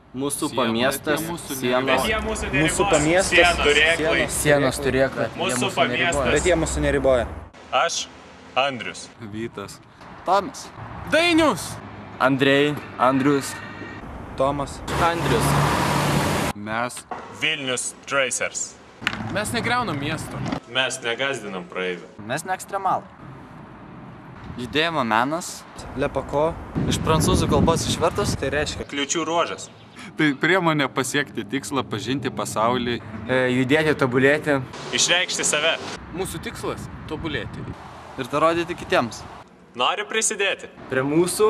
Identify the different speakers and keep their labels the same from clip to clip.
Speaker 1: Mūsų pamiestas, sienos.
Speaker 2: Mūsų pamiestas,
Speaker 3: Sienos turėklai.
Speaker 2: mūsų pamiestas. Bet jie mūsų neriboja.
Speaker 4: Aš Andrius.
Speaker 5: Vytas.
Speaker 3: Tomas.
Speaker 5: Dainius.
Speaker 1: Andrei, Andrius.
Speaker 2: Tomas.
Speaker 1: Andrius.
Speaker 5: Mes.
Speaker 4: Vilnius Tracers.
Speaker 5: Mes negriaunam miesto.
Speaker 4: Mes negazdinam praeivių.
Speaker 3: Mes ne ekstremalai. Judėjimo menas.
Speaker 2: Lepako.
Speaker 3: Iš prancūzų kalbos išvertus.
Speaker 2: Tai reiškia.
Speaker 4: Kliūčių ruožas.
Speaker 5: Tai priemonė pasiekti tikslą, pažinti pasaulį.
Speaker 1: Judėti, tobulėti.
Speaker 4: Išreikšti save.
Speaker 5: Mūsų tikslas – tobulėti.
Speaker 3: Ir tą rodyti kitiems.
Speaker 4: Nori prisidėti?
Speaker 1: Prie mūsų.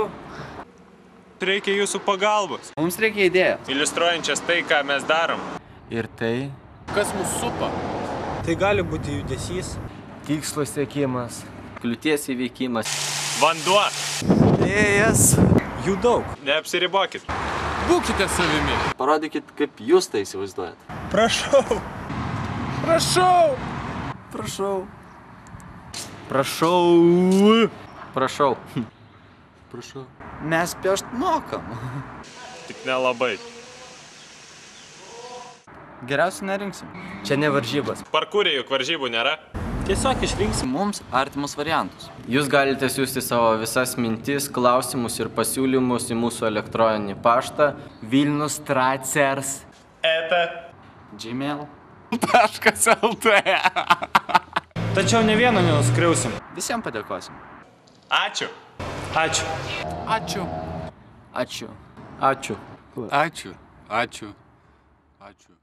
Speaker 4: Reikia jūsų pagalbos.
Speaker 3: Mums reikia idėjos.
Speaker 4: Iliustruojančias tai, ką mes darom.
Speaker 1: Ir tai
Speaker 5: Kas mus supa?
Speaker 2: Tai gali būti judesys.
Speaker 1: tikslo siekimas. Kliūties įveikimas.
Speaker 4: Vanduo.
Speaker 3: Vėjas.
Speaker 2: Jų daug.
Speaker 4: Neapsiribokit.
Speaker 5: Būkite savimi.
Speaker 3: Parodykit, kaip jūs tai įsivaizduojat.
Speaker 2: Prašau.
Speaker 5: Prašau.
Speaker 3: Prašau.
Speaker 1: Prašau. Prašau.
Speaker 3: Prašau. Mes piešt mokam.
Speaker 4: Tik nelabai.
Speaker 3: Geriausiai nerinksim.
Speaker 1: Čia ne varžybos.
Speaker 4: Parkūrė juk varžybų nėra.
Speaker 2: Tiesiog išrinksim.
Speaker 3: Mums artimus variantus.
Speaker 1: Jūs galite siųsti savo visas mintis, klausimus ir pasiūlymus į mūsų elektroninį paštą Vilnius Tracers
Speaker 3: Gmail.
Speaker 5: .lt.
Speaker 2: Tačiau ne vieną nenuskriausim.
Speaker 3: Visiems padėkosim.
Speaker 4: Ačiū.
Speaker 2: Ačiū.
Speaker 5: Ačiū.
Speaker 3: Ačiū.
Speaker 1: Ačiū.
Speaker 5: Ačiū. Ačiū. Ačiū.